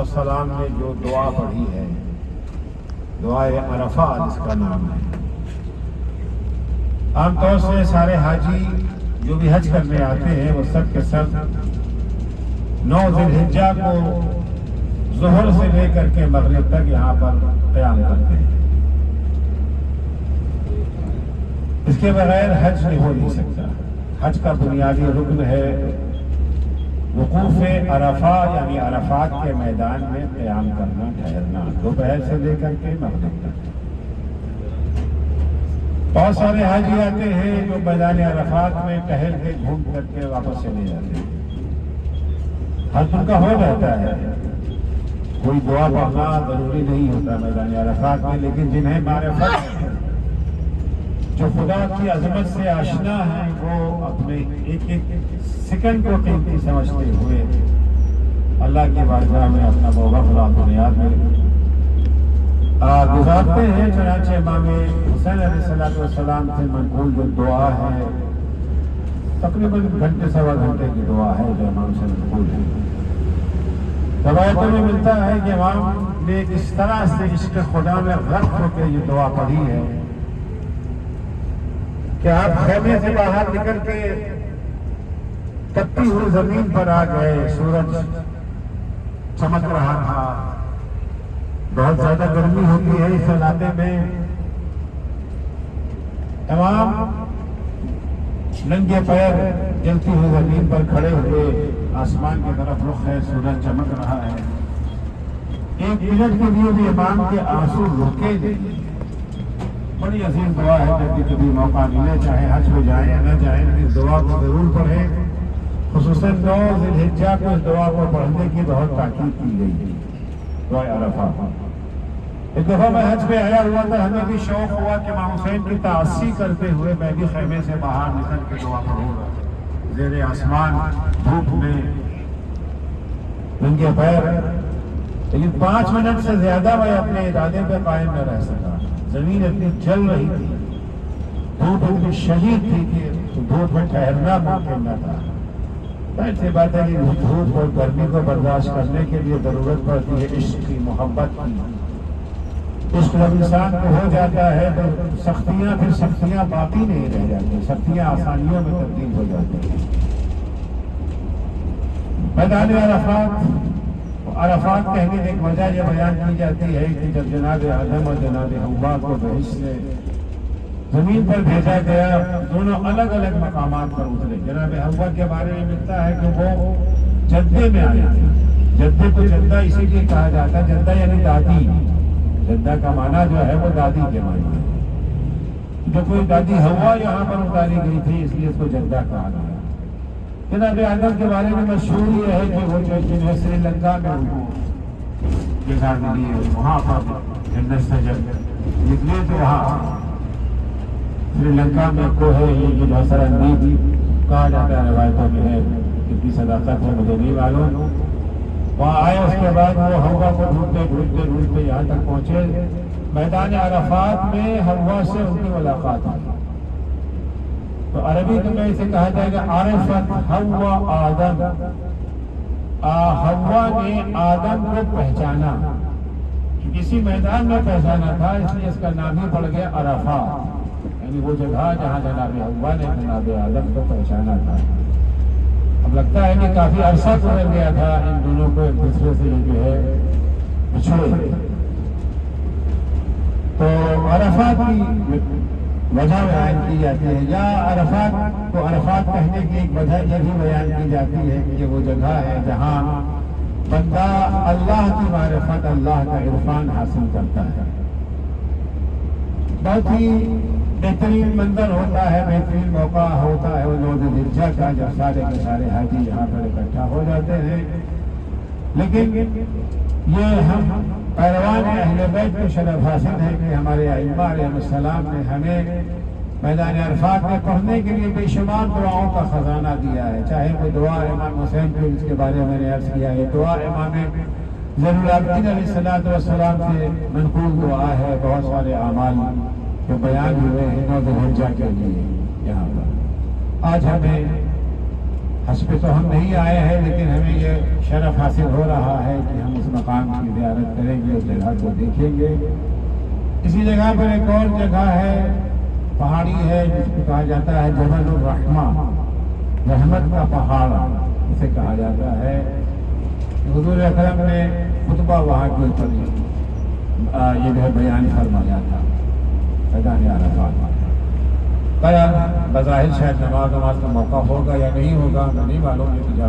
السلام نے جو دعا پڑھی ہے، دعائے عرفہ جس کا نام ہے، عام طور سے سارے حاجی جو بھی حج کرنے آتے ہیں وہ سب کے سب 9 ذی الحجہ کو ظہر سے لے کر کے مغرب تک یہاں پر قیام کرتے ہیں۔ اس کے بغیر حج نہیں ہو نہیں سکتا۔ حج کا بنیادی رکن ہے وقوف عرفہ، یعنی عرفات کے میدان میں قیام کرنا، ٹھہرنا، دوپہر سے لے کر کے مغرب تک۔ بہت سارے حاجی آتے ہیں جو میدان عرفات میں ٹہل کے گھوم کر کے واپس چلے جاتے ہیں۔ حج ان کا ہو جاتا ہے، کوئی دعا پڑھنا ضروری نہیں ہوتا میدان عرفات میں، لیکن جنہیں معرفت ہے، جو خدا کی عظمت سے آشنا ہے، وہ اپنے ایک ایک سیکنڈ کو قیمتی سمجھتے ہوئے اللہ کی بارگاہ میں اپنا موقع بنیاد میں گزارتے ہیں۔ چنانچہ امام حسین علیہ السلام سے منقول جو دعا ہے، تقریباً گھنٹے سوا گھنٹے کی دعا ہے جو امام سے منقول ہے۔ روایتوں میں ملتا ہے کہ امام نے اس طرح سے عشق خدا میں غرق ہو کے یہ دعا پڑھی ہے کہ آپ خیمے سے باہر نکل کے تپتی ہوئی زمین پر آ گئے، سورج چمک رہا تھا، بہت زیادہ گرمی ہوتی ہے اس علاقے میں۔ امام ننگے پیر جلتی ہوئی زمین پر کھڑے ہوئے، آسمان کی طرف رخ ہے، سورج چمک رہا ہے۔ 1 منٹ کے لیے بھی امام کے آنسو رکے نہیں۔ بڑی عظیم دعا ہے، جب بھی کبھی موقع ملے، چاہے حج میں جائیں یا نہ جائیں، اس دعا کو ضرور پڑھیں۔ خصوصاً 9 ذی الحجہ کو اس دعا کو پڑھنے کی بہت تاکید کی گئی ہے، دعائے عرفہ۔ ایک دفعہ میں حج پہ آیا ہوا تھا، ہمیں بھی شوق ہوا کہ امام حسین کی تعصی کرتے ہوئے میں بھی خیمے سے باہر نکل کے دعا پڑھوں گا، زیر آسمان دھوپ میں ننگے پیر۔ لیکن 5 منٹ سے زیادہ میں اپنے ارادے پہ قائم نہ رہ سکا۔ زمین اتنی جل رہی تھی، دھوپ اتنی شدید تھی کہ دھوپ میں ٹھہرنا ممکن نہ تھا۔ ظاہر سی بات ہے کہ دھوپ اور گرمی کو برداشت کرنے کے لیے ضرورت پڑتی ہے عشق کی، محبت کی۔ عشق جب انسان کو ہو جاتا ہے تو سختیاں پھر سختیاں باقی نہیں رہ جاتی، سختیاں آسانیوں میں تبدیل ہو جاتی ہیں۔ میدان عرفات کہنے کی ایک وجہ یہ بیان کی جاتی ہے کہ جب جناب آدم اور جناب حوا کو بہشت سے زمین پر بھیجا گیا، دونوں الگ الگ مقامات پر اترے۔ جناب حوا کے بارے میں ملتا ہے کہ وہ جدے میں آئے تھے۔ جدے کو جدہ اسی لیے کہا جاتا ہے، جدہ یعنی دادی۔ جدہ کا معنی جو ہے وہ دادی کے معنی ہے۔ جو کوئی دادی حوا یہاں پر اتاری گئی تھی، اس لیے اس کو جدہ کہا گیا۔ جناب آدم کے بارے میں مشہور یہ ہے کہ وہ جنہیں سری لنکا میں ان کو جگہ ملی ہے، وہاں پر جنت سے جب نکلے تو وہاں سری لنکا میں کوہ یہ جو بھسر اندیب کہا جاتا ہے، روایتوں میں ہے، کتنی صداقت ہے مجھے نہیں معلوم۔ وہاں آئے، اس کے بعد وہ حوا کو ڈھونڈتے ڈھونڈتے ڈھونڈتے یہاں تک پہنچے۔ میدان عرفات میں حوا سے ان کی ملاقات ہوئی۔ تو عربی میں اسے کہا جائے گا عرفت حوا آدم۔ حوا نے آدم کو پہچانا، کسی میدان میں پہچانا تھا، اس لیے اس کا نام ہی پڑ گیا عرفات، یعنی وہ جگہ جہاں جناب حوا نے جناب آدم کو پہچانا تھا۔ اب لگتا ہے کہ کافی عرصہ گزر گیا تھا ان دونوں کو ایک دوسرے سے جو ہے بچھڑے۔ تو عرفات کی وجہ بیان کی جاتی ہے، یا عرفات کو عرفات کہنے کی ایک وجہ یہ بھی بیان کی جاتی ہے کہ وہ جگہ ہے جہاں بندہ اللہ کی معرفت، اللہ کا عرفان حاصل کرتا ہے۔ بہت ہی بہترین منظر ہوتا ہے، بہترین موقع ہوتا ہے وہ 9 ذی الحجہ کا، جب سارے کے سارے حاجی یہاں پر اکٹھا ہو جاتے ہیں۔ لیکن یہ ہم پیروان اہل بیت کو شرف حاصل ہے کہ ہمارے ائمہ علیہ السلام نے ہمیں میدان عرفات میں پڑھنے کے لیے بے شمار دعاؤں کا خزانہ دیا ہے، چاہے وہ دعا امام حسین کی، جس کے بارے میں نے عرض کیا ہے، دعا امام زین العابدین علیہ السلام سے منقول دعا ہے، بہت سارے اعمال جو بیان ہوئے ہیں 9 ذی الحجہ کے لیے۔ یہاں پر آج ہمیں حج پہ تو ہم نہیں آئے ہیں، لیکن ہمیں یہ شرف حاصل ہو رہا ہے کہ ہم اس مقام کی زیارت کریں گے، اس جگہ کو دیکھیں گے۔ اسی جگہ پر ایک اور جگہ ہے، پہاڑی ہے، جس کو کہا جاتا ہے جبل الرحمہ، رحمت کا پہاڑ اسے کہا جاتا ہے۔ حضور اکرم نے خطبہ وہاں کے اوپر یہ جو ہے بیان فرمایا تھا میدان عرفات۔ بظاہر شاید نماز کا موقع ہوگا یا نہیں ہوگا، نہیں معلوم، یہ تو جاوید